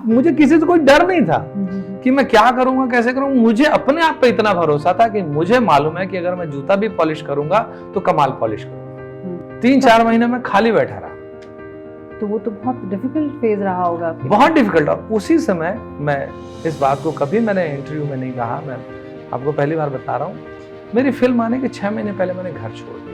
मुझे किसी से कोई डर नहीं था कि मैं क्या करूंगा कैसे करूंगा। मुझे अपने आप पे इतना भरोसा था कि मुझे मालूम है कि अगर मैं जूता भी पॉलिश करूंगा तो कमाल पॉलिश करूंगा। 3-4 महीने में खाली बैठा रहा। तो वो तो बहुत डिफिकल्ट फेज रहा होगा आपके लिए। बहुत डिफिकल्ट। और उसी समय मैं इस बात को कभी मैंने इंटरव्यू में नहीं कहा, मैं आपको पहली बार बता रहा हूँ, मेरी फिल्म आने के 6 महीने पहले मैंने घर छोड़ दिया।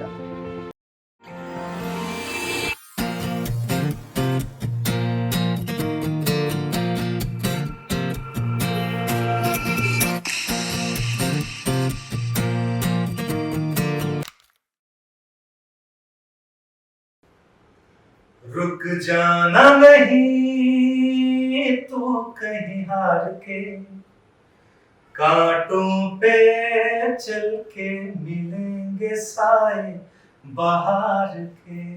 रुक जाना नहीं तू कहीं हार के, कांटों पे चल के मिलेंगे साए बाहर के।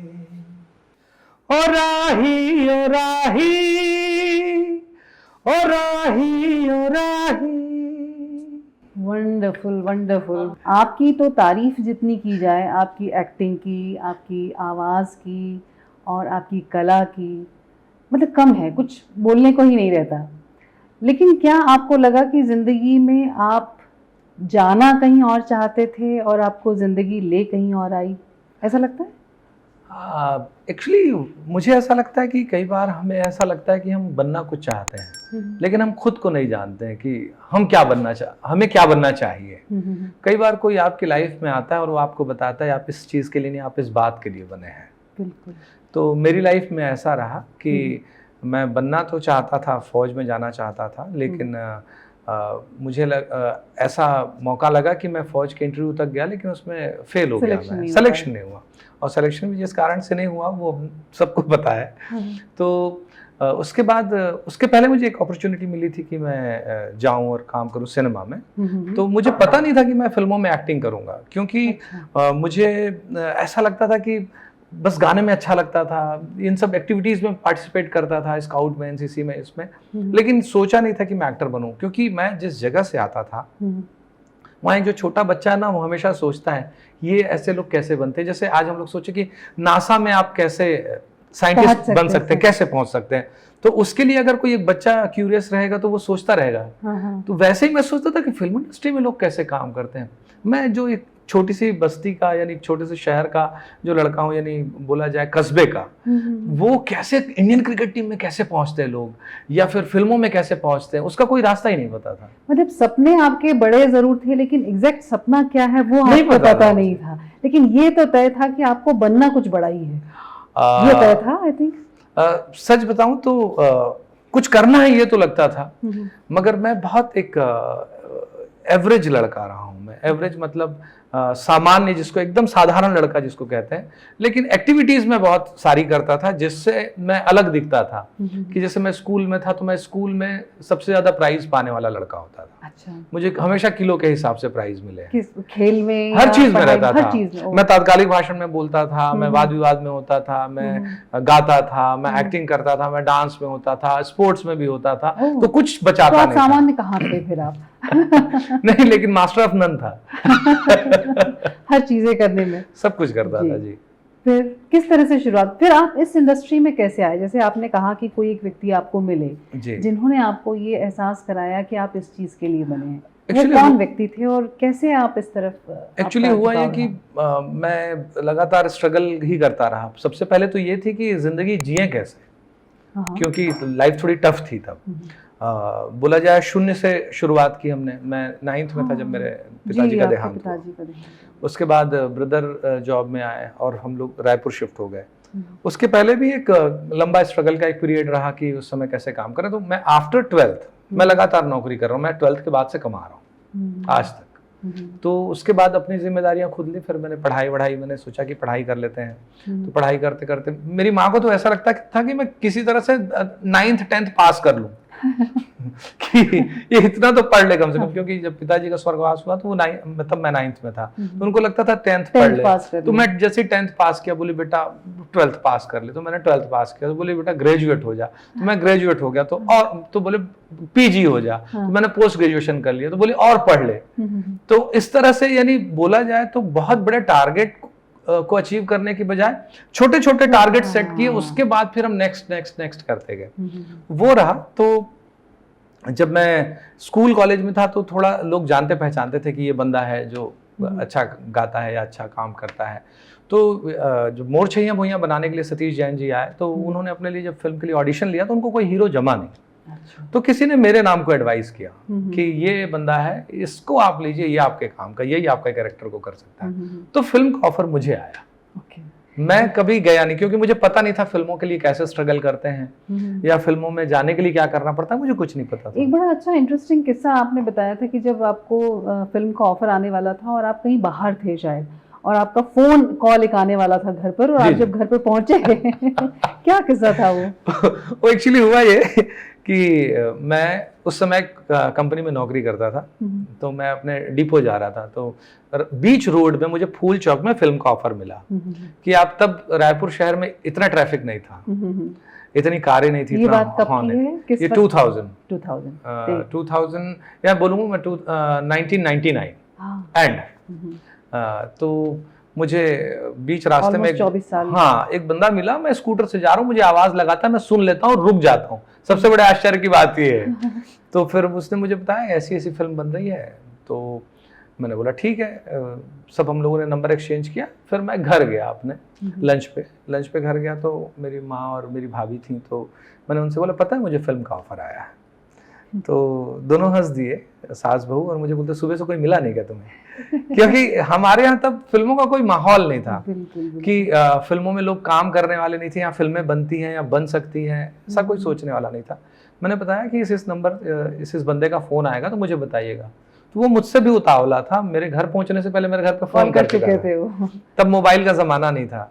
ओ राही ओ राही ओ राही ओ राही। Wonderful wonderful. आपकी तो तारीफ जितनी की जाए, आपकी एक्टिंग की, आपकी आवाज़ की और आपकी कला की, मतलब कम है, कुछ बोलने को ही नहीं रहता। लेकिन क्या आपको लगा कि ज़िंदगी में आप जाना कहीं और चाहते थे और आपको ज़िंदगी ले कहीं और आई, ऐसा लगता है? एक्चुअली मुझे ऐसा लगता है कि कई बार हमें ऐसा लगता है कि हम बनना कुछ चाहते हैं, लेकिन हम खुद को नहीं जानते हैं कि हम क्या बनना हमें क्या बनना चाहिए। कई बार कोई आपकी लाइफ में आता है और वो आपको बताता है आप इस चीज़ के लिए नहीं, आप इस बात के लिए बने हैं। बिल्कुल। तो मेरी लाइफ में ऐसा रहा कि मैं बनना तो चाहता था, फौज में जाना चाहता था, लेकिन मुझे ऐसा मौका लगा कि मैं फौज के इंटरव्यू तक गया, लेकिन उसमें फेल हो गया, मैं सिलेक्शन नहीं हुआ। और सिलेक्शन भी जिस कारण से नहीं हुआ वो सबको पता है। तो उसके बाद, उसके पहले मुझे एक अपॉर्चुनिटी मिली थी कि मैं जाऊं और काम करूं सिनेमा में। तो मुझे पता नहीं था कि मैं फिल्मों में एक्टिंग करूंगा, क्योंकि मुझे ऐसा लगता था कि बस गाने में अच्छा लगता था, इन सब एक्टिविटीज़ में पार्टिसिपेट करता था, स्काउट में, एनसीसी में, इसमें, लेकिन सोचा नहीं था कि मैं एक्टर बनूं। क्योंकि मैं जिस जगह से आता था वहाँ एक जो छोटा बच्चा है ना, वो हमेशा सोचता है ये ऐसे लोग कैसे बनते हैं। जैसे आज हम लोग सोचे कि नासा में आप कैसे साइंटिस्ट बन सकते हैं, कैसे पहुंच सकते हैं, तो उसके लिए अगर कोई एक बच्चा क्यूरियस रहेगा तो वो सोचता रहेगा। तो वैसे ही मैं सोचता था कि फिल्म इंडस्ट्री में लोग कैसे काम करते हैं। मैं जो एक छोटी सी बस्ती का, यानी छोटे से शहर का जो लड़का हूँ, यानी बोला जाए कस्बे का, वो कैसे इंडियन क्रिकेट टीम में कैसे पहुंचते हैं लोग, या फिर फिल्मों में कैसे पहुंचते हैं, उसका कोई रास्ता ही नहीं पता था। मतलब सपने आपके बड़े जरूर थे, लेकिन एग्जैक्ट सपना क्या है वो आपको पता नहीं था। लेकिन ये तो तय था कि आपको बनना कुछ बड़ा ही है, ये तय था। आई थिंक सच बताऊं तो कुछ करना है ये तो लगता था, मगर मैं बहुत एक एवरेज लड़का रहा हूं। मैं एवरेज मतलब सामान्य, जिसको एकदम साधारण लड़का जिसको कहते हैं, लेकिन एक्टिविटीज में बहुत सारी करता था जिससे मैं अलग दिखता था। कि जैसे मैं स्कूल में था तो मैं स्कूल में सबसे ज्यादा प्राइज पाने वाला लड़का होता था। अच्छा। मुझे हमेशा किलो के हिसाब से प्राइज मिले। किस खेल में, हर चीज में रहता था। में। मैं तात्कालिक भाषण में बोलता था, मैं वाद विवाद में होता था, मैं गाता था, मैं एक्टिंग करता था, मैं डांस में होता था, स्पोर्ट्स में भी होता था। तो कुछ बचाता नहीं। सामान्य कहाँ थे फिर आप? नहीं, लेकिन मास्टर ऑफ नन था। हर चीजें करने में सब कुछ करता था जी। फिर किस तरह से शुरुआत, फिर आप इस इंडस्ट्री में कैसे आए? जैसे आपने कहा कि कोई एक व्यक्ति आपको मिले जिन्होंने आपको ये एहसास कराया कि आप इस चीज के लिए बने हैं, वो कौन व्यक्ति थे और कैसे आप इस तरफ? एक्चुअली हुआ ये कि मैं लगातार स्ट्रगल ही करता रहा। सबसे पहले तो ये थी कि जिंदगी जिए कैसे, क्योंकि लाइफ थोड़ी टफ थी तब। बोला जाए शून्य से शुरुआत की हमने। मैं 9th में था जब मेरे पिताजी का देहांत हुआ। उसके बाद ब्रदर जॉब में आए और हम लोग रायपुर शिफ्ट हो गए। उसके पहले भी एक लंबा स्ट्रगल का एक पीरियड रहा कि उस समय कैसे काम करें। तो मैं आफ्टर 12th मैं लगातार नौकरी कर रहा हूँ। मैं 12th के बाद से कमा रहा हूँ आज तक। तो उसके बाद अपनी जिम्मेदारियां खुद ली। फिर मैंने पढ़ाई मैंने सोचा कि पढ़ाई कर लेते हैं। तो पढ़ाई करते करते मेरी माँ को तो ऐसा लगता था कि मैं किसी तरह से 9th 10th पास कर लूं कि ये इतना तो पढ़ ले कम से कम, क्योंकि जब पिताजी का स्वर्गवास हुआ तो वो तब मैं 9th में था। तो उनको लगता था 10th पढ़ ले। तो मैं जैसे 10th पास किया, बोली बेटा 12th पास कर ले। तो मैंने 12th पास किया। तो बोली बेटा ग्रेजुएट हो जा। तो मैं ग्रेजुएट हो गया। तो बोले पीजी हो जा। तो मैंने पोस्ट ग्रेजुएशन कर लिया। तो बोले और पढ़ ले। तो इस तरह से, यानी बोला जाए तो बहुत बड़े टारगेट को अचीव करने की बजाय छोटे छोटे टारगेट सेट किए, उसके बाद फिर हम नेक्स्ट नेक्स्ट नेक्स्ट करते गए। वो रहा। तो जब मैं स्कूल कॉलेज में था तो थोड़ा लोग जानते पहचानते थे कि ये बंदा है जो अच्छा गाता है या अच्छा काम करता है। तो जो मोर छैया भुइयां बनाने के लिए सतीश जैन जी आए, तो उन्होंने अपने लिए जब फिल्म के लिए ऑडिशन लिया तो उनको कोई हीरो जमा नहीं। अच्छा। तो किसी ने मेरे नाम को एडवाइस किया कि ये बंदा है, इसको आप लीजिए, ये आपके काम का, यही आपका कैरेक्टर को कर सकता है। तो फिल्म का ऑफर मुझे आया। ओके। मैं कभी गया नहीं, क्योंकि मुझे पता नहीं था फिल्मों के लिए कैसे स्ट्रगल करते हैं या फिल्मों में जाने के लिए क्या करना पड़ता है, मुझे कुछ नहीं पता था। एक बड़ा अच्छा इंटरेस्टिंग किस्सा आपने बताया था कि जब आपको फिल्म का ऑफर आने वाला था और आप कहीं बाहर थे शायद, और आपका फोन कॉल एक आने वाला था घर पर, और आप जब घर पर पहुंचे क्या किस्सा था वो? वो एक्चुअली हुआ ये कि मैं उस समय कंपनी में नौकरी करता था, तो मैं अपने डिपो जा रहा था, तो बीच रोड में मुझे फूल चौक में फिल्म का ऑफर मिला कि आप, तब रायपुर शहर में इतना ट्रैफिक नहीं था, इतनी कारें नहीं थी। ये बात कब की है? किस ये 2000 2000 या बोलूँगा मैं 1999 एंड। तो मुझे बीच रास्ते में 24 साल हाँ एक बंदा मिला, मैं स्कूटर से जा रहा हूँ, मुझे आवाज लगाता है, मैं सुन लेता हूँ, रुक जाता हूँ। सबसे बड़े आश्चर्य की बात ये है। तो फिर उसने मुझे बताया ऐसी ऐसी फिल्म बन रही है। तो मैंने बोला ठीक है। सब हम लोगों ने नंबर एक्सचेंज किया। फिर मैं घर गया अपने लंच पे घर गया, तो मेरी माँ और मेरी भाभी थी, तो मैंने उनसे बोला पता है मुझे फिल्म का ऑफर आया है। तो दोनों हंस दिए, सास बहू, और मुझे बोलते सुबह से कोई मिला नहीं क्या तुम्हें? क्योंकि हमारे यहाँ तब फिल्मों का कोई माहौल नहीं था कि फिल्मों में लोग काम करने वाले नहीं थे, या फिल्में बनती हैं या बन सकती हैं, ऐसा कोई सोचने वाला नहीं था। मैंने बताया कि इस बंदे का फोन आएगा तो मुझे बताइएगा। तो वो मुझसे भी उतावला था, मेरे घर पहुंचने से पहले मेरे घर पे फोन कर चुके थे वो। तब मोबाइल का जमाना नहीं था।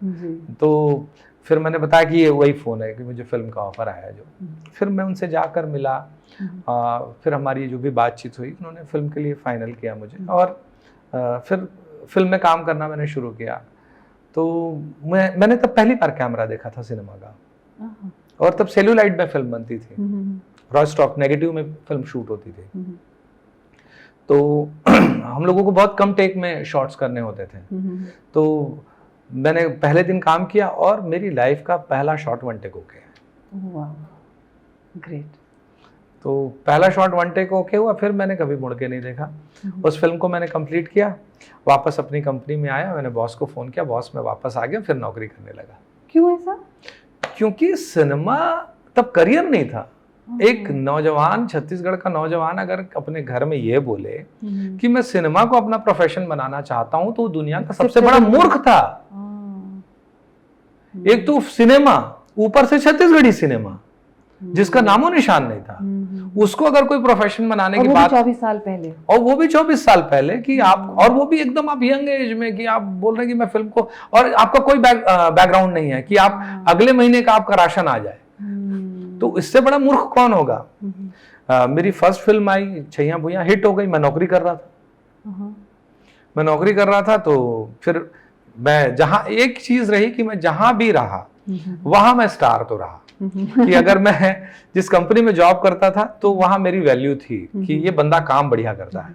तो फिर मैंने बताया कि ये वही फोन है कि मुझे फिल्म का ऑफर आया जो। फिर मैं उनसे जाकर मिला, फिर हमारी जो भी बातचीत हुई, उन्होंने फिल्म के लिए फाइनल किया मुझे, और फिर फिल्म में काम करना मैंने शुरू किया। तो मैंने तब पहली बार कैमरा देखा था सिनेमा का, और तब सेल्यूलाइट में फिल्म बनती थी, रॉय स्टॉक नेगेटिव में फिल्म शूट होती थी। तो हम लोगों को बहुत कम टेक में शॉट्स करने होते थे। तो मैंने पहले दिन काम किया और मेरी लाइफ का पहला शॉट 1 टेक ओके। वाह, ग्रेट। तो पहला शॉट 1 टेक ओके हुआ, फिर मैंने कभी मुड़ के नहीं देखा। उस फिल्म को मैंने कंप्लीट किया, वापस अपनी कंपनी में आया, मैंने बॉस को फोन किया, बॉस मैं वापस आ गया, फिर नौकरी करने लगा। क्यों ऐसा? क्योंकि सिनेमा तब करियर नहीं था। एक नौजवान, छत्तीसगढ़ का नौजवान अगर अपने घर में ये बोले कि मैं सिनेमा को अपना प्रोफेशन बनाना चाहता हूं, तो दुनिया का सबसे बड़ा मूर्ख था। एक तो सिनेमा, ऊपर से छत्तीसगढ़ी सिनेमा जिसका नामो निशान नहीं था, उसको अगर कोई प्रोफेशन बनाने की बात, 24 साल पहले, और वो भी 24 साल पहले कि आप, और वो भी एकदम आप यंग एज में, कि आप बोल रहे हैं कि मैं फिल्म को, और आपका कोई बैकग्राउंड नहीं है कि आप अगले महीने का आपका राशन आ जाए, तो इससे बड़ा मूर्ख कौन होगा। मेरी फर्स्ट फिल्म आई छैया भुइयां, हिट हो गई, मैं नौकरी कर रहा था। तो फिर मैं जहां, एक चीज रही कि मैं जहां भी रहा वहां मैं स्टार तो रहा, कि अगर मैं जिस कंपनी में जॉब करता था तो वहां मेरी वैल्यू थी कि ये बंदा काम बढ़िया करता है।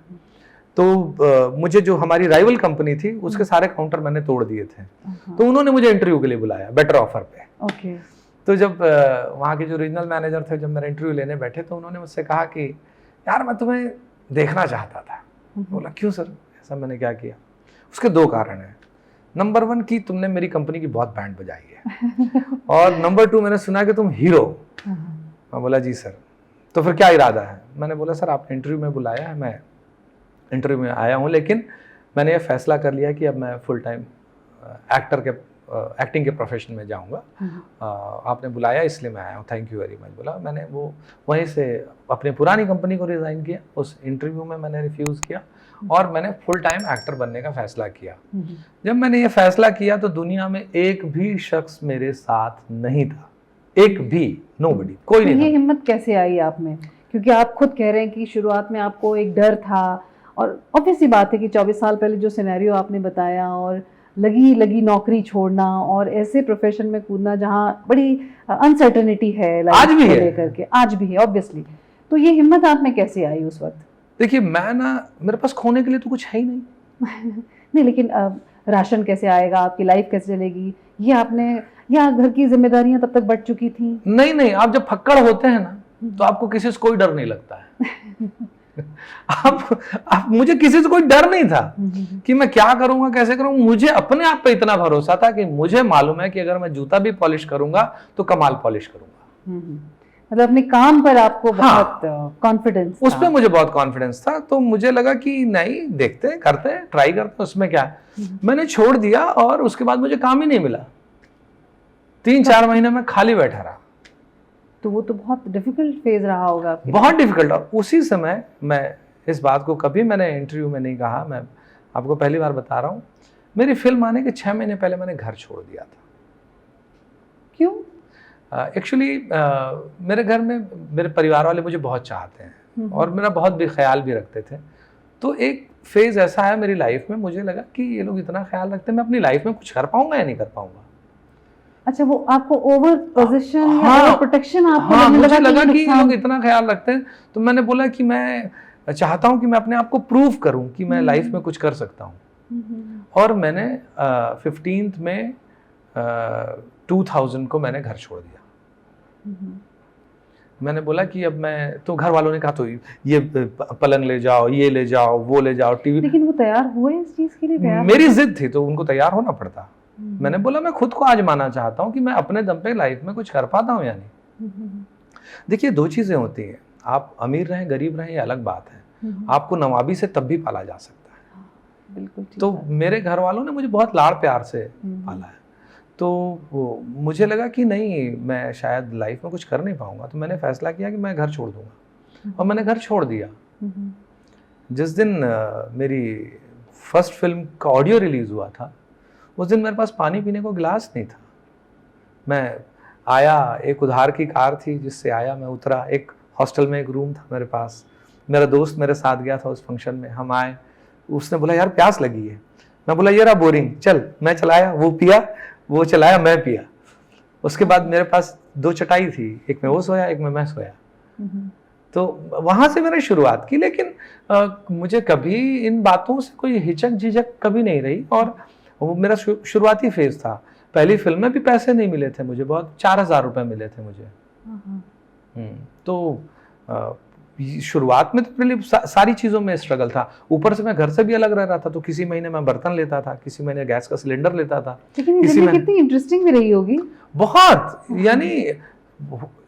तो मुझे जो हमारी राइवल कंपनी थी उसके सारे काउंटर मैंने तोड़ दिए थे, तो उन्होंने मुझे इंटरव्यू के लिए बुलाया बेटर ऑफर पे। तो जब वहाँ के जो रीजनल मैनेजर थे, जब मेरा इंटरव्यू लेने बैठे, तो उन्होंने मुझसे कहा कि यार मैं तुम्हें देखना चाहता था। बोला क्यों सर, ऐसा मैंने क्या किया? उसके 2 कारण हैं। नंबर 1 कि तुमने मेरी कंपनी की बहुत बैंड बजाई है, और नंबर 2 मैंने सुना कि तुम हीरो। मैं बोला जी सर। तो फिर क्या इरादा है? मैंने बोला सर आपने इंटरव्यू में बुलाया है, मैं इंटरव्यू में आया हूँ, लेकिन मैंने ये फैसला कर लिया कि अब मैं फुल टाइम एक्टिंग के प्रोफेशन में जाऊंगा। आपने बुलाया इसलिए मैं आया हूँ, थैंक यू वेरी मच। बोला मैंने वो वहीं से अपनी पुरानी कंपनी को रिजाइन किया, उस इंटरव्यू में मैंने रिफ्यूज़ किया, और मैंने फुल टाइम एक्टर बनने का फैसला किया। जब मैंने ये फैसला किया तो दुनिया में एक भी शख्स मेरे साथ नहीं था, एक भी, नोबडी, कोई नहीं था। ये हिम्मत कैसे आई आप में? क्योंकि आप खुद कह रहे हैं कि शुरुआत में आपको एक डर था, और ऑब्वियसली बात है कि 24 साल पहले जो सिनेरियो आपने बताया, और लगी नौकरी छोड़ना और ऐसे प्रोफेशन में कूदना जहाँ बड़ी अनसर्टेनिटी है लाइफ को लेकर के, आज भी है ऑब्वियसली, तो ये हिम्मत आप में कैसे आई उस वक्त? देखिए मैं ना, मेरे पास खोने के लिए तो कुछ है ही नहीं। नहीं, लेकिन राशन कैसे आएगा, आपकी लाइफ कैसे चलेगी, ये आपने, या घर की जिम्मेदारियां तब तक बढ़ चुकी थी? नहीं नहीं, आप जब फक्कड़ होते हैं ना तो आपको किसी से कोई डर नहीं लगता है। आप मुझे किसी से कोई डर नहीं था कि मैं क्या करूंगा कैसे करूंगा। मुझे अपने आप पे इतना भरोसा था कि मुझे मालूम है कि अगर मैं जूता भी पॉलिश करूंगा तो कमाल पॉलिश करूंगा। मतलब अपने काम पर आपको हाँ, बहुत कॉन्फिडेंस उस पर मुझे बहुत कॉन्फिडेंस था। तो मुझे लगा कि नहीं, देखते हैं, करते हैं, ट्राई करते हैं, उसमें क्या है। मैंने छोड़ दिया और उसके बाद मुझे काम ही नहीं मिला। 3-4 महीने में खाली बैठा रहा। तो वो तो बहुत डिफिकल्ट फेज रहा होगा आपके लिए। बहुत डिफिकल्ट। और उसी समय मैं इस बात को कभी मैंने इंटरव्यू में नहीं कहा, मैं आपको पहली बार बता रहा हूँ, मेरी फिल्म आने के 6 महीने पहले मैंने घर छोड़ दिया था। क्यों? एक्चुअली मेरे घर में मेरे परिवार वाले मुझे बहुत चाहते हैं और मेरा बहुत भी ख्याल भी रखते थे। तो एक फेज ऐसा है मेरी लाइफ में, मुझे लगा कि ये लोग इतना ख्याल रखते हैं, मैं अपनी लाइफ में कुछ कर पाऊंगा या नहीं कर पाऊंगा। अच्छा, वो आपको ओवर पोजीशन या हाँ, ओवर प्रोटेक्शन आपको हाँ, लगने मुझे लगा कि ये नुकसान- लोग इतना ख्याल रखते हैं। तो मैंने बोला कि मैं चाहता हूं कि मैं अपने आप को प्रूव करूं कि मैं लाइफ में कुछ कर सकता हूं। और मैंने 15 में 2000 को मैंने घर छोड़ दिया। मैंने बोला कि अब मैं, तो घर वालों ने कहा तो ये पलंग ले जाओ, ये ले जाओ, वो ले जाओ, टीवी। लेकिन वो तैयार हुए इस चीज के लिए? तैयार मेरी जिद थी तो उनको तैयार होना पड़ता। मैंने बोला मैं खुद को आजमाना चाहता हूं कि मैं अपने दम पे लाइफ में कुछ कर पाता हूं या नहीं। देखिए, 2 चीजें होती हैं, आप अमीर रहें गरीब रहें ये अलग बात है। आपको नवाबी से तब भी पाला जा सकता है। बिल्कुल ठीक तो है। मेरे घर वालों ने मुझे बहुत लाड़ प्यार से पाला है। तो मुझे लगा कि नहीं, मैं शायद लाइफ में कुछ कर नहीं पाऊंगा। तो मैंने फैसला किया कि मैं घर छोड़ दूंगा और मैंने घर छोड़ दिया। जिस दिन मेरी फर्स्ट फिल्म का ऑडियो रिलीज हुआ था, उस दिन मेरे पास पानी पीने को गिलास नहीं था। मैं आया, एक उधार की कार थी जिससे आया, मैं उतरा, एक हॉस्टल में एक रूम था मेरे पास, मेरा दोस्त मेरे साथ गया था उस फंक्शन में। हम आए, उसने बोला यार प्यास लगी है। मैं बोला ये रहा बोरिंग, चल। मैं चलाया, वो पिया, वो चलाया, मैं पिया। उसके बाद मेरे पास 2 चटाई थी, एक में वो सोया, एक में मैं सोया। तो वहां से मैंने शुरुआत की। लेकिन मुझे कभी इन बातों से कोई हिचक झिझक कभी नहीं रही। और वो मेरा शुरुआती फेज था। पहली फिल्म में भी पैसे नहीं मिले थे मुझे, बहुत 4000 रुपए मिले थे मुझे। तो शुरुआत में तो मेरे लिए सारी चीज़ों में स्ट्रगल था। ऊपर से मैं घर से भी अलग रह रहा था, तो किसी महीने मैं बर्तन लेता था, किसी महीने गैस का सिलेंडर लेता था। लेकिन ये जिंदगी कितनी इंटरेस्टिंग भी रही होगी। बहुत,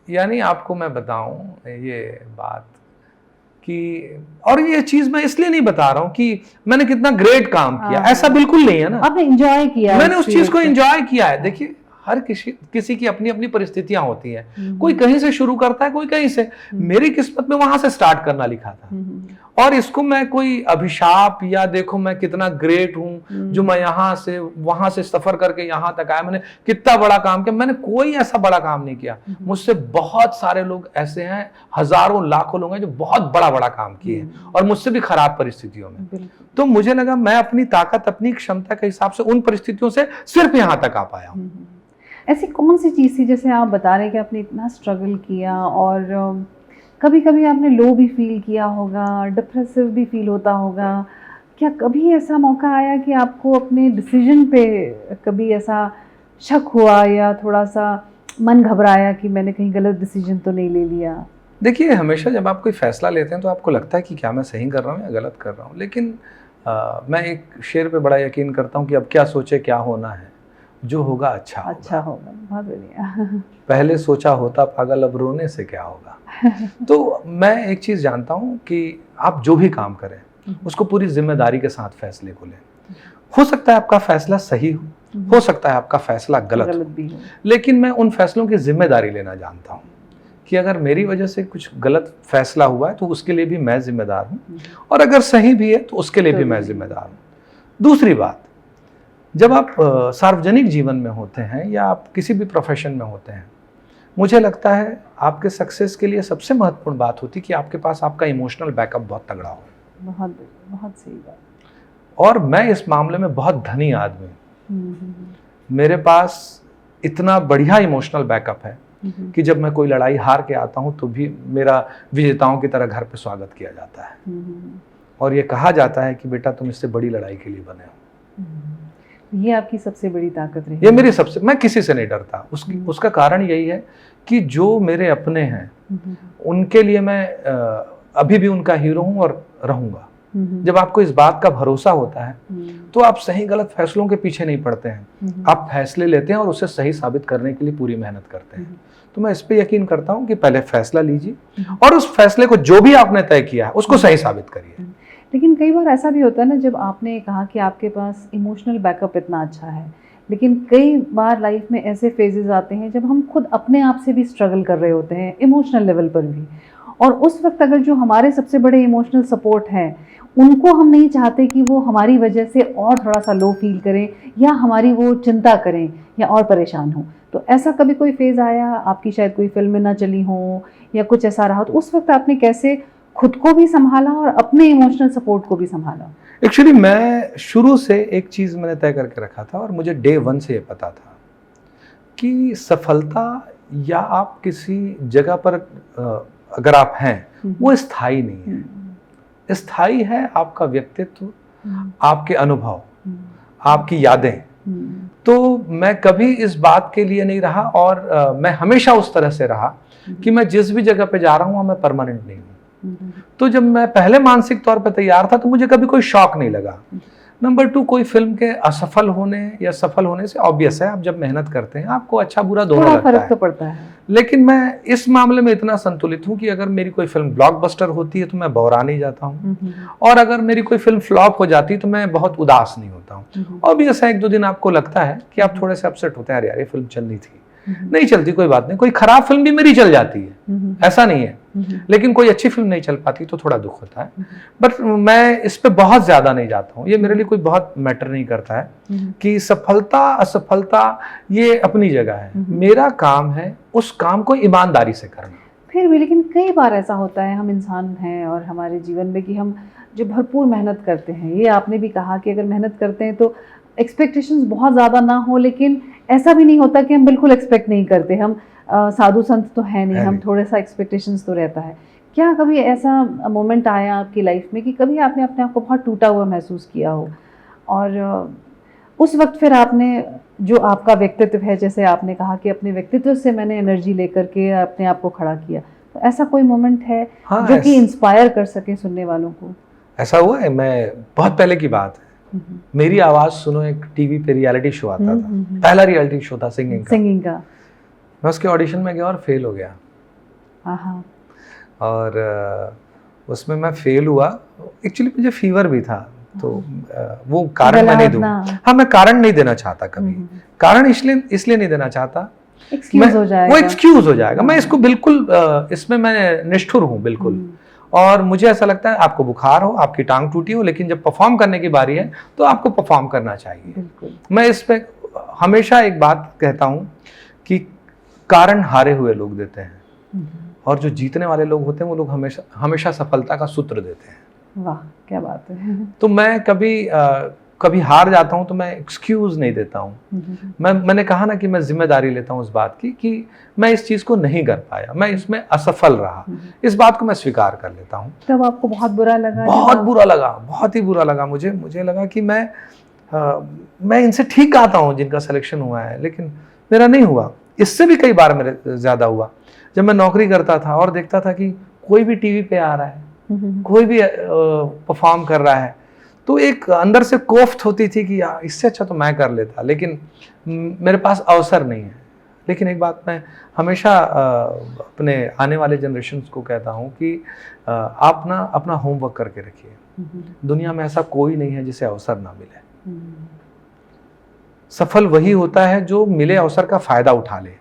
यानी आपको मैं बताऊं ये बात कि, और ये चीज़ मैं इसलिए नहीं बता रहा हूं कि मैंने कितना ग्रेट काम किया, ऐसा बिल्कुल नहीं है ना। आपने एंजॉय किया, मैंने उस चीज़ को एंजॉय किया है। देखिए, हर किसी की अपनी अपनी परिस्थितियां होती हैं। कोई कहीं से शुरू करता है, कोई कहीं से। मेरी किस्मत में वहां से स्टार्ट करना लिखा था। और इसको मैं कोई अभिशाप या देखो मैं कितना ग्रेट हूं जो मैं यहाँ से वहां से सफर करके यहाँ तक आया, मैंने कितना बड़ा काम किया, मैंने कोई ऐसा बड़ा काम नहीं किया। मुझसे बहुत सारे लोग ऐसे हैं, हजारों लाखों लोग हैं जो बहुत बड़ा बड़ा काम किए हैं और मुझसे भी खराब परिस्थितियों में। तो मुझे लगा मैं अपनी ताकत, अपनी क्षमता के हिसाब से उन परिस्थितियों से सिर्फ यहाँ तक आ पाया हूँ। ऐसी कौन सी चीज़ थी, जैसे आप बता रहे कि आपने इतना स्ट्रगल किया और कभी कभी आपने लो भी फील किया होगा, डिप्रेसिव भी फील होता होगा, क्या कभी ऐसा मौका आया कि आपको अपने डिसीजन पे कभी ऐसा शक हुआ या थोड़ा सा मन घबराया कि मैंने कहीं गलत डिसीजन तो नहीं ले लिया? देखिए, हमेशा जब आप कोई फैसला लेते हैं तो आपको लगता है कि क्या मैं सही कर रहा हूँ या गलत कर रहा हूँ। लेकिन मैं एक शेर पे बड़ा यकीन करता हूँ कि अब क्या सोचे क्या होना है, जो होगा अच्छा होगा। बहुत बढ़िया। पहले सोचा होता पागल, अब रोने से क्या होगा। तो मैं एक चीज़ जानता हूँ कि आप जो भी काम करें उसको पूरी जिम्मेदारी के साथ फैसले को लें। हो सकता है आपका फैसला सही हो सकता है आपका फैसला गलत भी हो, लेकिन मैं उन फैसलों की जिम्मेदारी लेना जानता हूँ कि अगर मेरी वजह से कुछ गलत फैसला हुआ है तो उसके लिए भी मैं जिम्मेदार हूँ, और अगर सही भी है तो उसके लिए भी मैं जिम्मेदार हूँ। दूसरी बात, जब आप सार्वजनिक जीवन में होते हैं या आप किसी भी प्रोफेशन में होते हैं, मुझे लगता है आपके सक्सेस के लिए सबसे महत्वपूर्ण बात होती है कि आपके पास आपका इमोशनल बैकअप बहुत तगड़ा हो। बहुत बहुत सही बात। और मैं इस मामले में बहुत धनी आदमी हूँ। मेरे पास इतना बढ़िया इमोशनल बैकअप है कि जब मैं कोई लड़ाई हार के आता हूँ तो भी मेरा विजेताओं की तरह घर पे स्वागत किया जाता है और ये कहा जाता है कि बेटा तुम इससे बड़ी लड़ाई के लिए बने हो। ये आपकी सबसे बड़ी ताकत रही। ये मेरी सबसे, मैं किसी से नहीं डरता। उसका कारण यही है कि जो मेरे अपने हैं उनके लिए मैं अभी भी उनका हीरो हूं और रहूंगा। जब आपको इस बात का भरोसा होता है तो आप सही गलत फैसलों के पीछे नहीं पड़ते हैं, आप फैसले लेते हैं और उसे सही साबित करने के लिए पूरी मेहनत करते हैं। तो मैं इस पे यकीन करता हूं कि पहले फैसला लीजिए और उस फैसले को जो भी आपने तय किया है उसको सही साबित करिए। लेकिन कई बार ऐसा भी होता है ना, जब आपने कहा कि आपके पास इमोशनल बैकअप इतना अच्छा है, लेकिन कई बार लाइफ में ऐसे फेजेस आते हैं जब हम खुद अपने आप से भी स्ट्रगल कर रहे होते हैं इमोशनल लेवल पर भी, और उस वक्त अगर जो हमारे सबसे बड़े इमोशनल सपोर्ट हैं उनको हम नहीं चाहते कि वो हमारी वजह से और थोड़ा सा लो फील करें या हमारी वो चिंता करें या और परेशान हो, तो ऐसा कभी कोई फेज़ आया आपकी, शायद कोई फिल्म में ना चली हो या कुछ ऐसा रहा, तो उस वक्त आपने कैसे खुद को भी संभाला और अपने इमोशनल सपोर्ट को भी संभाला? एक्चुअली मैं शुरू से एक चीज़ मैंने तय करके रखा था और मुझे डे 1 से ये पता था कि सफलता या आप किसी जगह पर अगर आप हैं वो स्थायी नहीं है। स्थायी है आपका व्यक्तित्व, आपके अनुभव, आपकी यादें। तो मैं कभी इस बात के लिए नहीं रहा और मैं हमेशा उस तरह से रहा कि मैं जिस भी जगह पे जा रहा हूँ मैं परमानेंट नहीं हूँ। तो जब मैं पहले मानसिक तौर पे तैयार था तो मुझे कभी कोई शौक नहीं लगा। नंबर 2, कोई फिल्म के असफल होने या सफल होने से ऑब्वियस है आप जब मेहनत करते हैं आपको अच्छा बुरा दोनों लगता फर्क है। तो पड़ता है। लेकिन मैं इस मामले में इतना संतुलित हूँ कि अगर मेरी कोई फिल्म ब्लॉकबस्टर होती है तो मैं बौरा नहीं जाता हूँ, और अगर मेरी कोई फिल्म फ्लॉप हो जाती है तो मैं बहुत उदास नहीं होता हूँ। ऑब्वियस है 1-2 दिन आपको लगता है कि आप थोड़े से अपसेट होते हैं, अरे यार ये फिल्म चलनी थी, नहीं चलती कोई बात नहीं, कोई खराब फिल्म भी मेरी चल जाती है, ऐसा नहीं है, लेकिन कोई अच्छी फिल्म नहीं चल पाती तो थोड़ा दुख होता है। बट मैं इस पे बहुत ज्यादा नहीं जाता हूँ, ये मेरे लिए कोई बहुत मैटर नहीं करता है कि सफलता असफलता ये अपनी जगह है, मेरा काम है उस काम को ईमानदारी से करना। फिर भी लेकिन कई बार ऐसा होता है, हम इंसान हैं और हमारे जीवन में कि हम जो भरपूर मेहनत करते हैं, ये आपने भी कहा कि अगर मेहनत करते हैं तो एक्सपेक्टेशंस बहुत ज़्यादा ना हो, लेकिन ऐसा भी नहीं होता कि हम बिल्कुल एक्सपेक्ट नहीं करते, हम साधु संत तो है नहीं, हम थोड़ा सा एक्सपेक्टेशंस तो रहता है। क्या कभी ऐसा मोमेंट आया आपकी लाइफ में कि कभी आपने अपने आप को बहुत टूटा हुआ महसूस किया हो और उस वक्त फिर आपने जो आपका व्यक्तित्व है, जैसे आपने कहा कि अपने व्यक्तित्व से मैंने एनर्जी लेकर के अपने आप को खड़ा किया, तो ऐसा कोई मोमेंट है जो कि इंस्पायर कर सके सुनने वालों को? था हुआ है, मैं बहुत पहले की बात है, मेरी आवाज सुनो एक टीवी पे रियलिटी शो आता था, पहला रियलिटी शो था सिंगिंग का। मैं उसके ऑडिशन में गया और फेल हो गया। और उसमें मैं फेल हुआ, एक्चुअली मुझे फीवर भी था, तो वो कारण मैं नहीं दूँ। हाँ, मैं कारण नहीं देना चाहता कभी, कारण इसलिए नहीं देना चाहता, वो एक्सक्यूज हो जाएगा। मैं इसको बिल्कुल इसमें मैं निष्ठुर हूँ बिल्कुल। और मुझे ऐसा लगता है आपको बुखार हो, आपकी टांग टूटी हो, लेकिन जब परफॉर्म करने की बारी है तो आपको परफॉर्म करना चाहिए। मैं इस पे हमेशा एक बात कहता हूँ कि कारण हारे हुए लोग देते हैं और जो जीतने वाले लोग होते हैं वो लोग हमेशा सफलता का सूत्र देते हैं। वाह, क्या बात है। तो मैं कभी हार जाता हूं तो मैं एक्सक्यूज नहीं देता हूं। मैंने कहा ना कि मैं जिम्मेदारी लेता हूं उस बात की कि मैं इस चीज को नहीं कर पाया, मैं इसमें असफल रहा, इस बात को मैं स्वीकार कर लेता हूं। तब आपको बहुत बुरा लगा? बहुत बुरा लगा, बहुत ही बुरा लगा। मुझे लगा कि मैं इनसे ठीक गाता हूं जिनका सिलेक्शन हुआ है, लेकिन मेरा नहीं हुआ। इससे भी कई बार मेरे ज्यादा हुआ। जब मैं नौकरी करता था और देखता था कि कोई भी टीवी पे आ रहा है, कोई भी परफॉर्म कर रहा है, तो एक अंदर से कोफ्त होती थी कि यार इससे अच्छा तो मैं कर लेता, लेकिन मेरे पास अवसर नहीं है। लेकिन एक बात मैं हमेशा अपने आने वाले जनरेशन्स को कहता हूँ कि आप ना अपना होमवर्क करके रखिए। दुनिया में ऐसा कोई नहीं है जिसे अवसर ना मिले। सफल वही होता है जो मिले अवसर का फायदा उठा ले,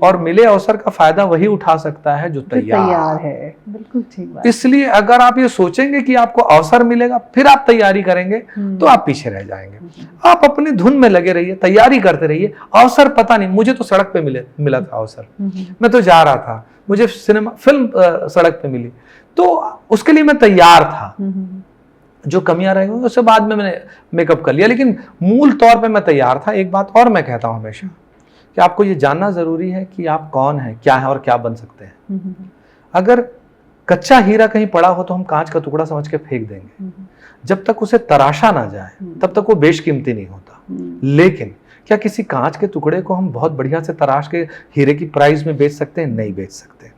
और मिले अवसर का फायदा वही उठा सकता है जो तैयार है। बिल्कुल ठीक बात। इसलिए अगर आप ये सोचेंगे कि आपको अवसर मिलेगा फिर आप तैयारी करेंगे तो आप पीछे रह जाएंगे। आप अपनी धुन में लगे रहिए, तैयारी करते रहिए। अवसर पता नहीं, मुझे तो सड़क पे मिला था अवसर, मैं तो जा रहा था, मुझे फिल्म सड़क पे मिली, तो उसके लिए मैं तैयार था। जो कमियां रह गई उससे बाद में मैंने मेकअप कर लिया, लेकिन मूल तौर पे मैं तैयार था। एक बात और मैं कहता हूं हमेशा कि आपको ये जानना जरूरी है कि आप कौन हैं, क्या है और क्या बन सकते हैं। अगर कच्चा हीरा कहीं पड़ा हो तो हम कांच का टुकड़ा समझ के फेंक देंगे। जब तक उसे तराशा ना जाए तब तक वो बेशकीमती नहीं होता। लेकिन क्या किसी कांच के टुकड़े को हम बहुत बढ़िया से तराश के हीरे की प्राइस में बेच सकते हैं? नहीं बेच सकते।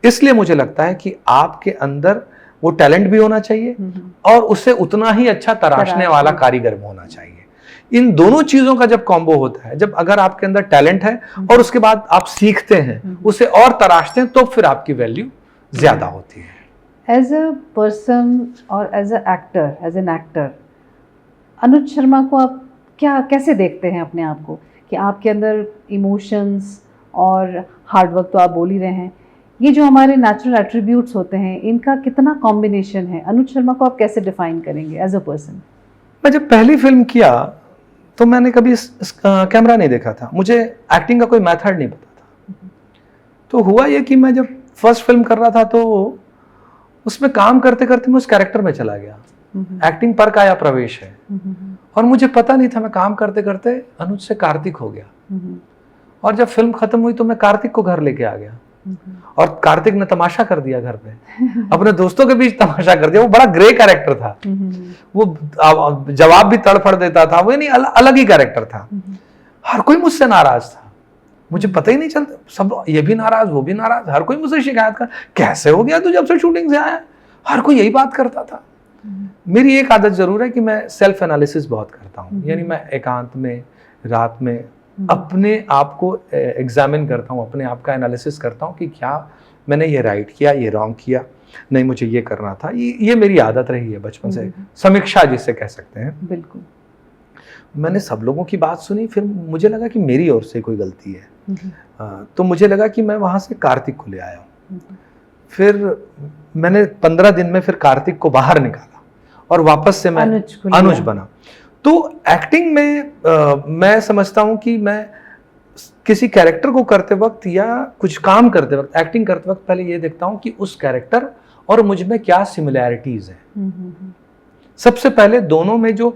इसलिए मुझे लगता है कि आपके अंदर वो टैलेंट भी होना चाहिए और उसे उतना ही अच्छा तराशने वाला कारीगर होना चाहिए। इन दोनों चीजों का जब कॉम्बो होता है, जब अगर आपके अंदर टैलेंट है और उसके बाद आप सीखते हैं, उसे और तराशते हैं, तो फिर आपकी वैल्यू ज्यादा होती है। एज अ पर्सन और as a actor, as an actor, Anuj Sharma को आप कैसे देखते हैं अपने आप को, कि आपके अंदर इमोशंस और हार्डवर्क तो आप बोल ही रहे हैं, ये जो हमारे नेचुरल एट्रीब्यूट्स होते हैं, इनका कितना कॉम्बिनेशन है? अनुज शर्मा को आप कैसे डिफाइन करेंगे एज अ पर्सन? मैं जब पहली फिल्म किया तो मैंने कभी कैमरा नहीं देखा था, मुझे एक्टिंग का कोई मेथड नहीं पता था। तो हुआ ये कि मैं जब फर्स्ट फिल्म कर रहा था तो उसमें काम करते करते मैं उस कैरेक्टर में चला गया। एक्टिंग पर काया प्रवेश है, और मुझे पता नहीं था, मैं काम करते करते अनुज से कार्तिक हो गया। और जब फिल्म खत्म हुई तो मैं कार्तिक को घर लेके आ गया, और कार्तिक ने तमाशा कर दिया घर पे, अपने दोस्तों के बीच तमाशा कर दिया। वो बड़ा ग्रे कैरेक्टर था, वो जवाब भी तड़फड़ देता था, वो नहीं अलग ही कैरेक्टर था। हर कोई मुझसे नाराज था, मुझे पता ही नहीं चलता, सब ये भी नाराज वो भी नाराज, हर कोई मुझसे शिकायत कर, कैसे हो गया तू जब से शूटिंग से आया? हर कोई यही बात करता था। मेरी एक आदत जरूर है कि मैं सेल्फ एनालिसिस बहुत करता हूँ, यानी मैं एकांत में रात में अपने आप को एग्जामिन करता हूँ, अपने आप का एनालिसिस करता हूँ कि क्या मैंने ये राइट किया, ये रॉन्ग किया, नहीं मुझे ये करना था। ये मेरी आदत रही है बचपन से, समीक्षा जिसे कह सकते हैं। बिल्कुल। मैंने सब लोगों की बात सुनी, फिर मुझे लगा कि मेरी ओर से कोई गलती है। तो मुझे लगा कि मैं वहाँ से कार्तिक को ले आया हूँ। फिर मैंने 15 दिन में फिर कार्तिक को बाहर निकाला और वापस से मैं अनुज बना। तो एक्टिंग में मैं समझता हूँ कि मैं किसी कैरेक्टर को करते वक्त या कुछ काम करते वक्त, एक्टिंग करते वक्त, पहले ये देखता हूँ कि उस कैरेक्टर और मुझ में क्या सिमिलैरिटीज हैं। सबसे पहले दोनों में जो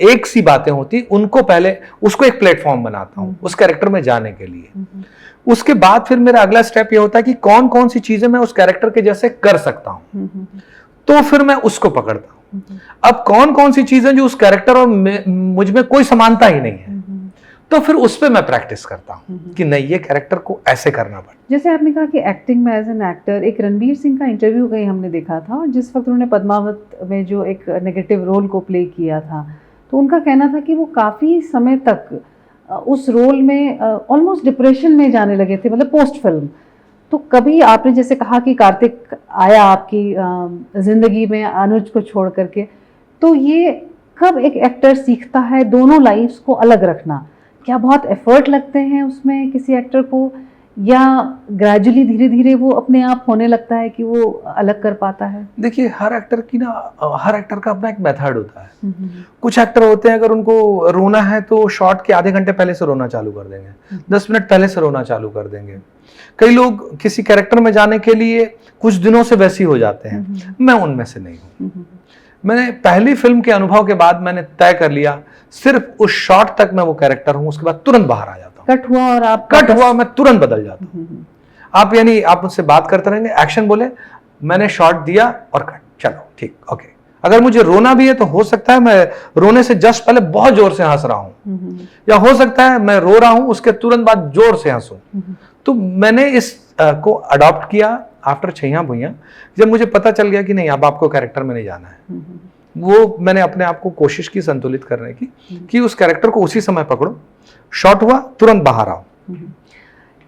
एक सी बातें होती, उनको पहले उसको एक प्लेटफॉर्म बनाता हूँ उस कैरेक्टर में जाने के लिए। उसके बाद फिर मेरा अगला स्टेप ये होता है कि कौन कौन सी चीजें मैं उस कैरेक्टर के जैसे कर सकता हूँ, तो फिर मैं उसको पकड़ता हूँ। अब कौन कौन सी चीजें जो उस कैरेक्टर और मुझ में कोई समानता ही नहीं है, तो फिर उस पर मैं प्रैक्टिस करता हूँ कि नहीं, ये कैरेक्टर को ऐसे करना पड़े। जैसे आपने कहा कि एक्टिंग में एज एन एक्टर, एक रणवीर सिंह का इंटरव्यू कहीं हमने देखा था, और जिस वक्त उन्होंने पद्मावत में जो एक नेगेटिव रोल को प्ले किया था, तो उनका कहना था कि वो काफ़ी समय तक उस रोल में ऑलमोस्ट डिप्रेशन में जाने लगे थे, मतलब पोस्ट फिल्म। तो कभी आपने जैसे कहा कि कार्तिक आया आपकी ज़िंदगी में अनुज को छोड़ करके, तो ये कब एक एक्टर सीखता है दोनों लाइफ्स को अलग रखना? क्या बहुत एफर्ट लगते हैं उसमें किसी एक्टर को, या ग्रेजुअली धीरे धीरे वो अपने आप होने लगता है कि वो अलग कर पाता है? देखिए, हर एक्टर का अपना एक मेथड होता है। कुछ एक्टर होते हैं, अगर उनको रोना है तो शॉट के आधे घंटे पहले से रोना चालू कर देंगे, 10 मिनट पहले से रोना चालू कर देंगे। कई लोग किसी कैरेक्टर में जाने के लिए कुछ दिनों से वैसे हो जाते हैं, मैं उनमें से नहीं हूँ। मैंने पहली फिल्म के अनुभव के बाद मैंने तय कर लिया, सिर्फ उस शॉट तक मैं वो कैरेक्टर हूँ, उसके बाद तुरंत बाहर आ जाता हूँ। कट हुआ और आप कट हुआ, मैं तुरंत बदल जाता हूँ। आप यानी आप मुझसे बात करते रहेंगे, एक्शन बोले, मैंने शॉट दिया और कट, चलो ठीक, ओके। अगर मुझे रोना भी है तो हो सकता है मैं रोने से जस्ट पहले बहुत जोर से हंस रहा हूँ, या हो सकता है मैं रो रहा हूँ उसके तुरंत बाद जोर से हंसूं। तो मैंने इस को अडॉप्ट किया आफ्टर छैया भुइयां, जब मुझे पता चल गया कि नहीं, अब आपको कैरेक्टर में नहीं जाना है। वो मैंने अपने आप को कोशिश की संतुलित करने की, कि उस कैरेक्टर को उसी समय पकड़ो, शॉट हुआ तुरंत बाहर आओ।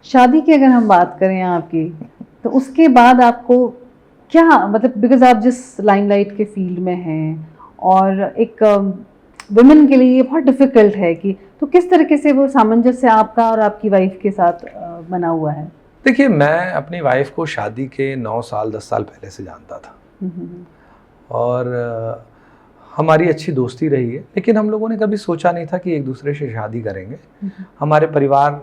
शादी की अगर हम बात करें आपकी, तो उसके बाद आपको क्या, मतलब बिकॉज आप जिस लाइमलाइट के फील्ड में हैं, और एक वुमेन के लिए ये बहुत डिफिकल्ट है कि, तो किस तरीके से वो सामंजस्य आपका और आपकी वाइफ के साथ बना हुआ है? देखिए, मैं अपनी वाइफ को शादी के 9 साल 10 साल पहले से जानता था, और हमारी अच्छी दोस्ती रही है, लेकिन हम लोगों ने कभी सोचा नहीं था कि एक दूसरे से शादी करेंगे। हमारे परिवार,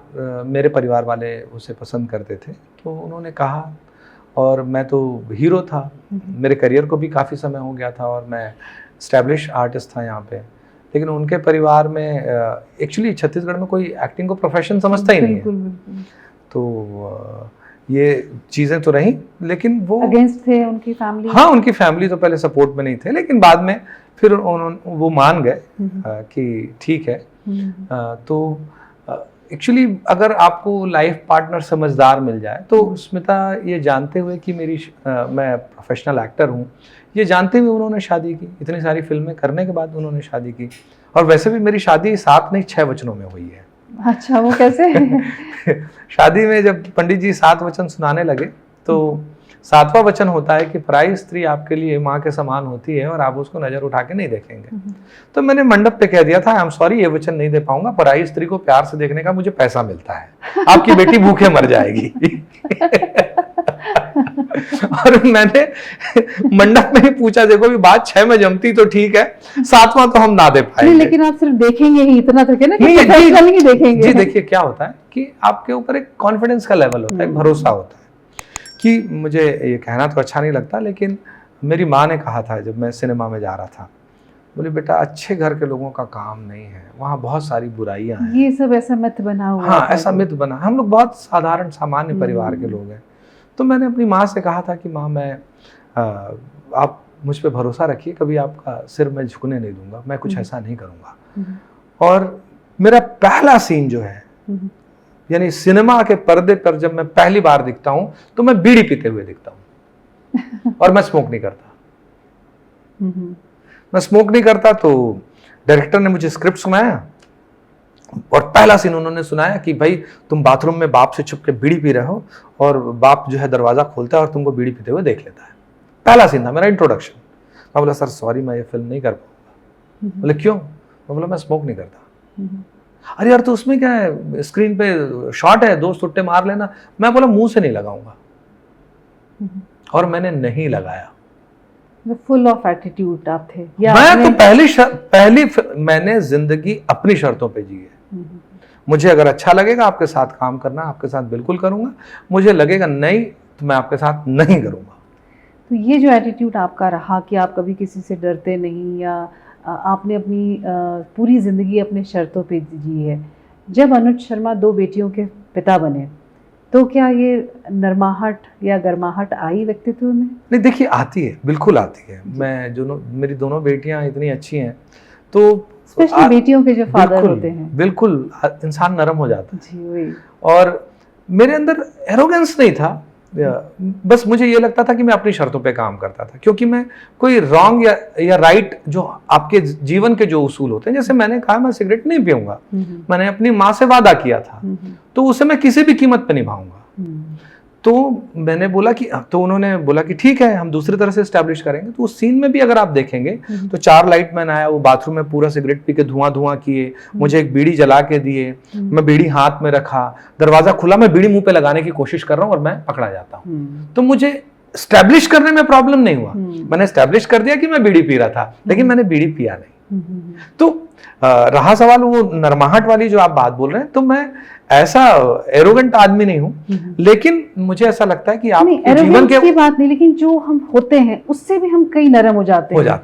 मेरे परिवार वाले उसे पसंद करते थे, तो उन्होंने कहा, और मैं तो हीरो था, मेरे करियर को भी काफ़ी समय हो गया था, और मैं एस्टैब्लिश आर्टिस्ट था यहाँ पे, लेकिन उनके परिवार में एक्चुअली छत्तीसगढ़ में कोई एक्टिंग को प्रोफेशन समझता ही नहीं है। तो ये चीज़ें तो रहीं, लेकिन वो अगेंस्ट थे उनकी फैमिली? हाँ, उनकी फैमिली तो पहले सपोर्ट में नहीं थे, लेकिन बाद में फिर वो मान गए कि ठीक है। तो एक्चुअली अगर आपको लाइफ पार्टनर समझदार मिल जाए तो स्मिता ये जानते हुए कि मैं प्रोफेशनल एक्टर हूँ, ये जानते हुए उन्होंने शादी की। इतनी सारी फिल्में करने के बाद उन्होंने शादी की। और वैसे भी मेरी शादी 7 नहीं 6 वचनों में हुई है। अच्छा, वो कैसे? शादी में जब पंडित जी 7 वचन सुनाने लगे तो 7वां वचन होता है कि पराई स्त्री आपके लिए माँ के समान होती है और आप उसको नजर उठा के नहीं देखेंगे। तो मैंने मंडप पे कह दिया था, आई एम सॉरी, ये वचन नहीं दे पाऊंगा, पराई स्त्री को प्यार से देखने का मुझे पैसा मिलता है, आपकी बेटी भूखे मर जाएगी। और मैंने मंडप में ही पूछा, देखो भी बात 6 में जमती तो ठीक है, 7वां तो हम ना दे पाएंगे। लेकिन आप सिर्फ देखेंगे ही, इतना तो क्या ना, नहीं देखेंगे। जी देखिए क्या होता है कि आपके ऊपर एक कॉन्फिडेंस का लेवल होता है, एक भरोसा होता है। कि मुझे ये कहना तो अच्छा नहीं लगता, लेकिन मेरी माँ ने कहा था जब मैं सिनेमा में जा रहा था, बोले बेटा अच्छे घर के लोगों का काम नहीं है, वहाँ बहुत सारी बुराइयां हैं। ये सब ऐसा मिथ बना हुआ है। हाँ, ऐसा मिथ बना। हम लोग बहुत साधारण सामान्य परिवार के लोग हैं। तो मैंने अपनी माँ से कहा था कि माँ मैं आप मुझ पर भरोसा रखिए, कभी आपका सिर मैं झुकने नहीं दूंगा, मैं कुछ ऐसा नहीं करूँगा। और मेरा पहला सीन जो है, यानी सिनेमा के पर्दे पर जब मैं पहली बार दिखता हूं तो मैं बीड़ी पीते हुए दिखता हूं। और मैं स्मोक नहीं करता। मैं स्मोक नहीं करता। तो डायरेक्टर ने मुझे स्क्रिप्ट सुनाया और पहला सीन उन्होंने सुनाया कि भाई तुम बाथरूम में बाप से छुप के बीड़ी पी रहे हो और बाप जो है दरवाजा खोलता है और तुमको बीड़ी पीते हुए देख लेता है। पहला सीन था मेरा इंट्रोडक्शन। मैं बोला सर सॉरी, मैं ये फिल्म नहीं कर पाऊंगा। बोले क्यों? मैं बोला मैं स्मोक नहीं करता। अरे यार तो उसमें क्या है, स्क्रीन पे शॉट है, 2 सुट्टे मार लेना। मैं बोला मुंह से नहीं लगाऊंगा। और मैंने नहीं लगाया। फुल ऑफ एटीट्यूड आप थे या मैं तो मैंने जिंदगी अपनी शर्तों पे जी है। मुझे अगर अच्छा लगेगा आपके साथ काम करना, आपके साथ बिल्कुल करूंगा। मुझे लगेगा नहीं तो मैं आपके साथ नहीं करूंगा। तो ये जो एटीट्यूड आपका रहा कि आप कभी किसी से डरते नहीं, या आपने अपनी पूरी ज़िंदगी अपने शर्तों पे जी है। जब अनुज शर्मा 2 बेटियों के पिता बने तो क्या ये नरमाहट या गर्माहट आई व्यक्तित्व में? नहीं देखिए, आती है, बिल्कुल आती है। मेरी दोनों बेटियां इतनी अच्छी हैं तो स्पेशली बेटियों के जो फादर होते हैं, बिल्कुल इंसान नरम हो जाता है जी। वही। और मेरे अंदर एरोगेंस नहीं था, बस मुझे ये लगता था कि मैं अपनी शर्तों पे काम करता था, क्योंकि मैं कोई रॉन्ग या राइट जो आपके जीवन के जो उसूल होते हैं, जैसे मैंने कहा मैं सिगरेट नहीं पीऊंगा, मैंने अपनी माँ से वादा किया था तो उसे मैं किसी भी कीमत पे निभाऊंगा। तो मैंने बोला कि तो उन्होंने बोला कि ठीक है हम दूसरी तरह से एस्टैब्लिश करेंगे। तो उस सीन में भी अगर आप देखेंगे तो 4 लाइटमैन आया, वो बाथरूम में पूरा सिगरेट पी के धुआं किए, मुझे एक बीड़ी जला के दिए, मैं बीड़ी हाथ में रखा, दरवाजा खुला, मैं बीड़ी मुंह पे लगाने की कोशिश कर रहा हूँ और मैं पकड़ा जाता हूँ। तो मुझे एस्टैब्लिश करने में प्रॉब्लम नहीं हुआ। मैंने एस्टैब्लिश कर दिया कि मैं बीड़ी पी रहा था, लेकिन मैंने बीड़ी पिया नहीं। तो रहा सवाल वो नरमाहट वाली जो आप बात बोल रहे हैं, तो मैं ऐसा एरोगेंट आदमी नहीं हूँ, लेकिन मुझे ऐसा लगता है कि आप जीवन की बात नहीं, लेकिन जो हम होते हैं उससे भी हम कई नरम हो जाते हैं।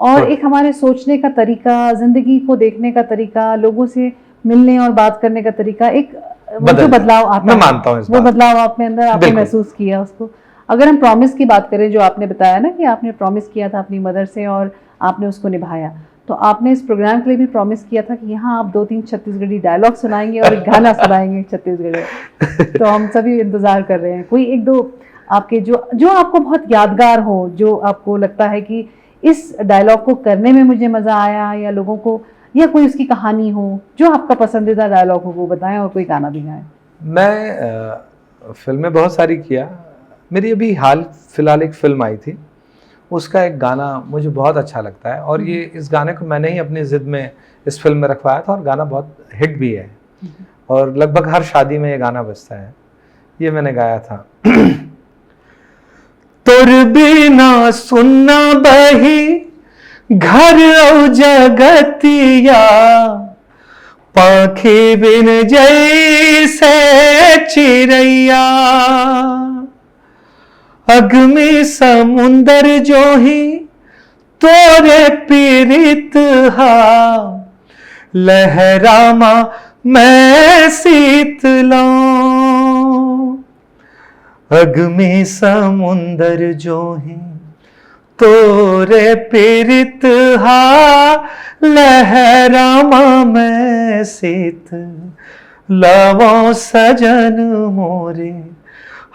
और एक हमारे सोचने का तरीका, जिंदगी को देखने का तरीका, लोगों से मिलने और बात करने का तरीका, एक जो बदलाव आता है, मैं मानता हूँ वो बदलाव आपने अंदर आपने महसूस किया उसको। अगर हम प्रॉमिस की बात करें, जो आपने बताया ना कि आपने प्रॉमिस किया था अपनी मदर से और आपने उसको निभाया, तो आपने इस प्रोग्राम के लिए भी प्रॉमिस किया था कि यहाँ आप 2-3 छत्तीसगढ़ी डायलॉग सुनाएंगे और एक गाना सुनाएंगे छत्तीसगढ़ी। तो हम सभी इंतजार कर रहे हैं। कोई 1-2 आपके जो आपको बहुत यादगार हो, जो आपको लगता है कि इस डायलॉग को करने में मुझे मज़ा आया, या लोगों को, या कोई उसकी कहानी हो जो आपका पसंदीदा डायलॉग हो, वो बताएं, और कोई गाना भी गाएं। मैं फिल्में बहुत सारी किया। मेरी अभी हाल फिलहाल एक फिल्म आई थी, उसका एक गाना मुझे बहुत अच्छा लगता है और ये इस गाने को मैंने ही अपनी जिद में इस फिल्म में रखवाया था और गाना बहुत हिट भी है और लगभग हर शादी में ये गाना बजता है। ये मैंने गाया था। तोर बिना सुनना बही घर औ जगतिया, पाखी बिन जैसे चिड़ैया, अग्नि समुंदर जो ही तोरे पीरित हा, लहरामा मैं शीतलों, अगमी समुंदर जो ही तोरे पीरित हा, लहरामा मैं सीत लवो सजन मोरे,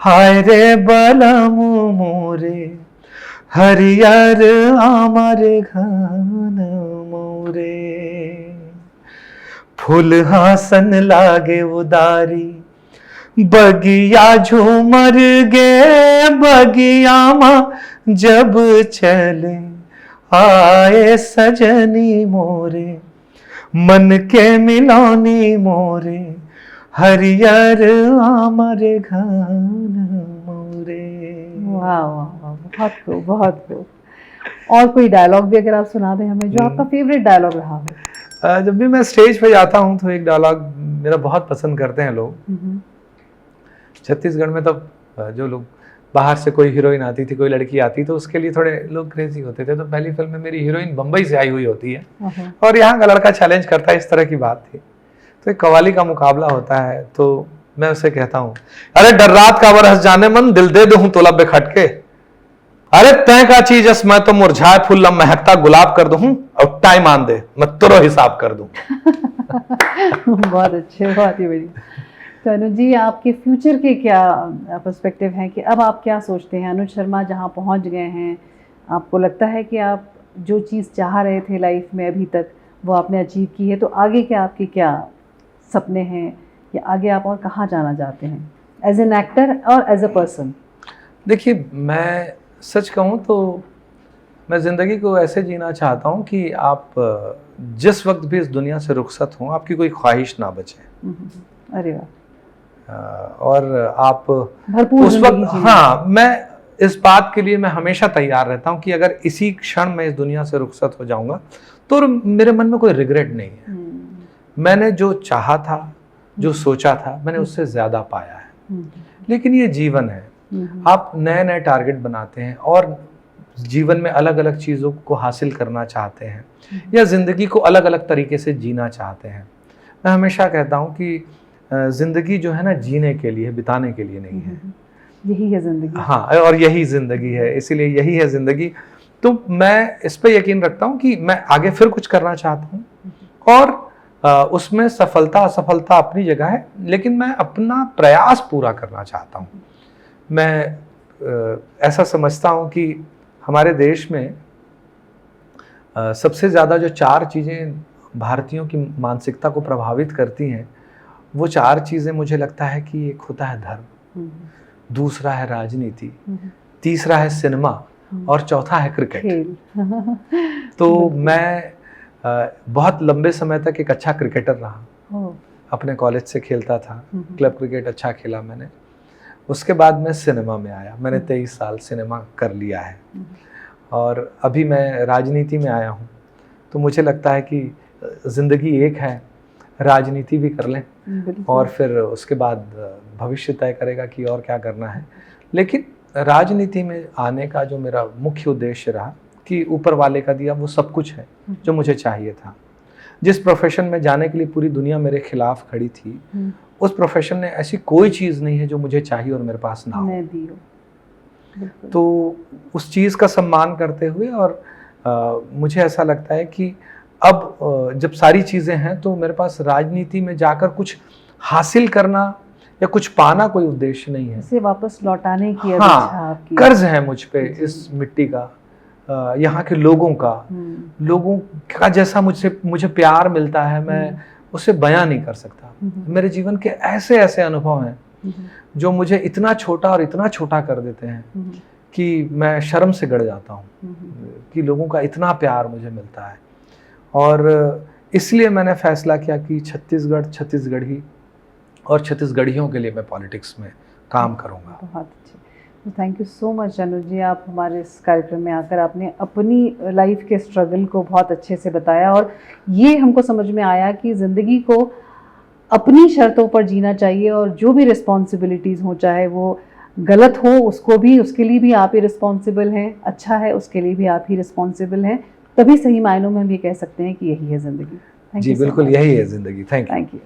हाय रे बलम मोरे, हरियर आमर घन मोरे। फूल हासन लागे उदारी, बगिया झूमर गे, बगिया माँ जब चले आए सजनी मोरे, मन के मिलौनी मोरे, हरियर आमर घन मोरे। वाह वाह वाह, बहुत खूब बहुत खूब। और कोई डायलॉग भी अगर आप सुना दें हमें, जो आपका फेवरेट डायलॉग रहा हो। जब भी मैं स्टेज पे जाता हूँ तो एक डायलॉग मेरा बहुत पसंद करते हैं लोग। छत्तीसगढ़ में तब जो लोग बाहर से कोई हीरोइन आती थी, कोई लड़की आती तो उसके लिए थोड़े लोग क्रेजी होते थे। तो पहली फिल्म में मेरी हीरोइन बम्बई से आई हुई होती है और यहाँ का लड़का चैलेंज करता है, इस तरह की बात थी। तो एक कवाली का मुकाबला होता है, तो मैं उसे कहता हूँ, अरे डर रात का बरस जाने मन, दिल दे दूं तोला बेखटके, अरे तय का चीज मैं तो मुरझाए फूल महकता गुलाब कर दूं, और टाइम आन दे मैं तुरो हिसाब कर दूं। बहुत अच्छे, बहुत ही बढ़िया। तो अनुज जी, आपके फ्यूचर के क्या पर्सपेक्टिव हैं कि अब आप क्या सोचते हैं? अनुज शर्मा जहाँ पहुँच गए हैं, आपको लगता है कि आप जो चीज़ चाह रहे थे लाइफ में अभी तक वो आपने अचीव की है, तो आगे क्या आपके क्या सपने हैं या आगे आप और कहाँ जाना चाहते हैं एज एन एक्टर और एज अ पर्सन? देखिए, मैं सच कहूँ तो मैं ज़िंदगी को ऐसे जीना चाहता हूँ कि आप जिस वक्त भी इस दुनिया से रुखसत हों, आपकी कोई ख्वाहिश ना बचे। अरे वाह। और आप भरपूर उस जिंदगी वक्त, जिए। हाँ, मैं इस बात के लिए मैं हमेशा तैयार रहता हूँ कि अगर इसी क्षण मैं इस दुनिया से रुखसत हो जाऊंगा तो मेरे मन में कोई रिग्रेट नहीं है। मैंने जो चाहा था, जो सोचा था, मैंने उससे ज़्यादा पाया है। लेकिन ये जीवन है, आप नए नए टारगेट बनाते हैं और जीवन में अलग अलग चीज़ों को हासिल करना चाहते हैं या ज़िंदगी को अलग अलग तरीके से जीना चाहते हैं। मैं हमेशा कहता हूँ कि ज़िंदगी जो है ना, जीने के लिए, बिताने के लिए नहीं है। यही है ज़िंदगी। हाँ, और यही ज़िंदगी है, इसीलिए यही है ज़िंदगी। तो मैं इस पे यकीन रखता हूँ कि मैं आगे फिर कुछ करना चाहता हूँ और उसमें सफलता असफलता अपनी जगह है, लेकिन मैं अपना प्रयास पूरा करना चाहता हूँ। मैं ऐसा समझता हूँ कि हमारे देश में सबसे ज़्यादा जो 4 चीज़ें भारतीयों की मानसिकता को प्रभावित करती हैं, वो 4 चीज़ें मुझे लगता है कि एक होता है धर्म, दूसरा है राजनीति, तीसरा है सिनेमा और चौथा है क्रिकेट। तो मैं बहुत लंबे समय तक एक अच्छा क्रिकेटर रहा, अपने कॉलेज से खेलता था, क्लब क्रिकेट अच्छा खेला मैंने। उसके बाद मैं सिनेमा में आया, मैंने 23 साल सिनेमा कर लिया है और अभी मैं राजनीति में आया हूँ। तो मुझे लगता है कि ज़िंदगी एक है, राजनीति भी कर लें और फिर उसके बाद भविष्य तय करेगा कि और क्या करना है। लेकिन राजनीति में आने का जो मेरा मुख्य उद्देश्य रहा कि ऊपर वाले का दिया वो सब कुछ है जो मुझे चाहिए था। जिस प्रोफेशन में जाने के लिए पूरी दुनिया मेरे खिलाफ खड़ी थी, उस प्रोफेशन ने ऐसी कोई चीज़ नहीं है जो मुझे चाहिए और मेरे पास ना हो। तो उस चीज़ का सम्मान करते हुए और मुझे ऐसा लगता है कि अब जब सारी चीज़ें हैं तो मेरे पास राजनीति में जाकर कुछ हासिल करना या कुछ पाना कोई उद्देश्य नहीं है। इसे वापस लौटाने की हाँ, कर्ज है मुझ पे इस मिट्टी का, यहाँ के लोगों का जैसा मुझे प्यार मिलता है, मैं उसे बयां नहीं कर सकता। मेरे जीवन के ऐसे ऐसे अनुभव हैं जो मुझे इतना छोटा और इतना छोटा कर देते हैं कि मैं शर्म से गड़ जाता हूँ कि लोगों का इतना प्यार मुझे मिलता है। और इसलिए मैंने फैसला किया कि छत्तीसगढ़ी और छत्तीसगढ़ियों के लिए मैं पॉलिटिक्स में काम करूँगा। बहुत अच्छे। तो थैंक यू सो मच अनुज जी, आप हमारे इस कार्यक्रम में आकर आपने अपनी लाइफ के स्ट्रगल को बहुत अच्छे से बताया और ये हमको समझ में आया कि ज़िंदगी को अपनी शर्तों पर जीना चाहिए और जो भी रिस्पॉन्सिबिलिटीज़ हो, चाहे वो गलत हो उसके लिए भी आप ही रिस्पॉन्सिबल हैं, अच्छा है उसके लिए भी आप ही रिस्पॉन्सिबल हैं। तभी सही मायनों में हम ये कह सकते हैं कि यही है ज़िंदगी। जी बिल्कुल, यही है ज़िंदगी। Thank you.